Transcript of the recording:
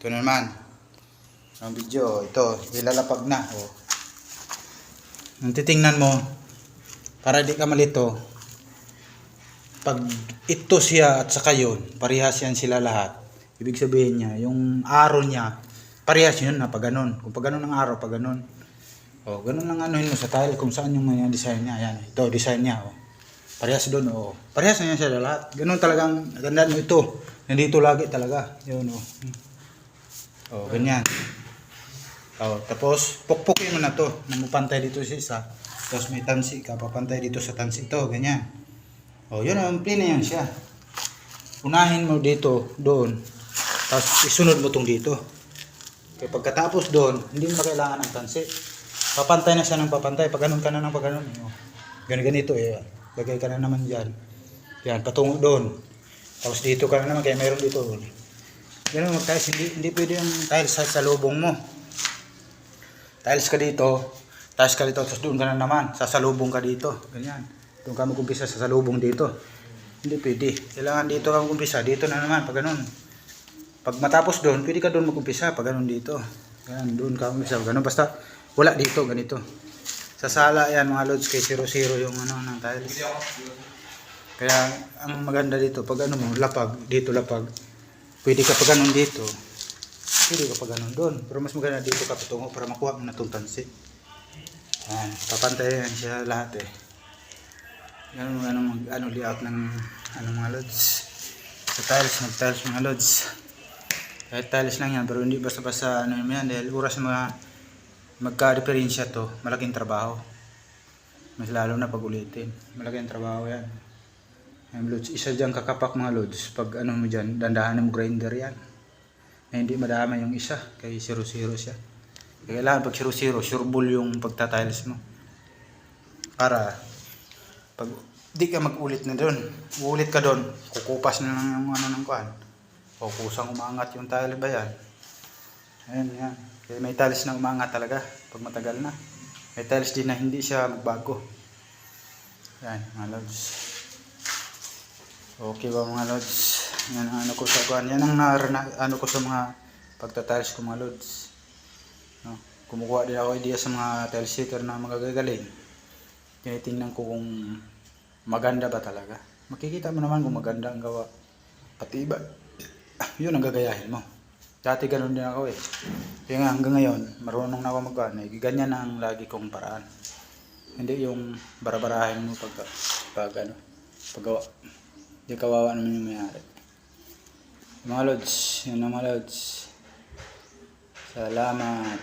Ito na naman. Ang video, ito, ilalapag na. Oh. Ang titingnan mo, para di ka malito, pag ito siya at saka yun, parehas yan sila lahat. Ibig sabihin niya, yung araw niya, parehas yun na pag ganun. Kung pag ganun ang araw, pag ganun. Oh, ganun lang anuhin mo sa tile kung saan yung mga design niya. Ayan, ito, design niya. Oh. Parehas doon, oh. Parehas na yan sila lahat. Ganun talagang, tandaan mo ito. Nandito lagi talaga. Yun, oh. Oh, ganyan. Oh, tapos, pukpukin mo na to. Namupantay dito sa isa. Tapos may tansi ka, papantay dito sa tansi ito. Ganyan. Oh, yun, ang plane yan siya. Unahin mo dito, doon. Tapos, isunod mo tong dito. Kaya pagkatapos doon, hindi mo na kailangan ng tansi. Papantay na siya ng papantay. Pag ganun ka na ng pag ganun. Oh. Ganito eh. Lagay ka na naman dyan. Yan, patungo doon. Tapos dito ka na naman, kaya mayroon dito. Ganun mag-tiles, hindi pwede yung tiles sa lubong mo. Tiles ka dito, tapos doon ka na naman, sasalubong ka dito. Ganyan. Doon ka mag-umpisa sa salubong dito. Hindi pwede. Kailangan dito ka mag-umpisa, dito na naman, pag ganun. Pag matapos doon, pwede ka doon mag-umpisa, pag ganun dito. Ganyan, doon ka mag-umpisa, pag ganun. Basta wala dito, ganito. Sa sala yan mga lods, kay 0-0 yung ano ng tiles. Kaya ang maganda dito, pag ano mo, lapag, dito lapag, pwede ka pag ganun dito, pwede ka pag ganun doon. Pero mas maganda dito ka patungo para makuha mo na itong tansi. Yan, papantayan siya lahat eh. Ganun ano layout ng ano mga lods. Sa tiles, mag-tiles mga lods. Kahit tiles lang yan, pero hindi basta-basta ano yan, dahil oras magka-diferensya to, malaking trabaho. Mas lalo na pag ulitin. Malaking trabaho yan. Ayan, lods, isa dyan kakapak mga lods. Pag ano mo dyan, dandahan mo grinder yan. Na hindi madama yung isa, kay 0-0 siya. Kailangan pag 0-0, sureball yung pagtatiles mo. Para, pag di ka mag-ulit na doon, uulit ka doon, kukupas na lang yung ano ng kuhan. O kusang umangat yung tile ba yan. Ayan, yan. Kaya may tiles na umangat talaga pag matagal na. May tiles din na hindi siya magbago. Yan mga lods. Okay ba mga lods? Yan ang ano ko sa kuhan. Yan ang ano ko sa mga pagtatiles ko mga lods. No? Kumukuha din ako idea sa mga tile setter na magagagaling. Tinitingnan ko kung maganda ba talaga. Makikita mo naman kung maganda ang gawa. Pati iba, yun ang gagayahin mo. Dati ganun din ako eh. Kaya nga hanggang ngayon, marunong na ako mag-ano. Ganyan ang lagi kong paraan. Hindi yung barabarahin mo paggawa. Hindi kawawa naman yung mayari. Mga lods, yun na mga lods. Salamat.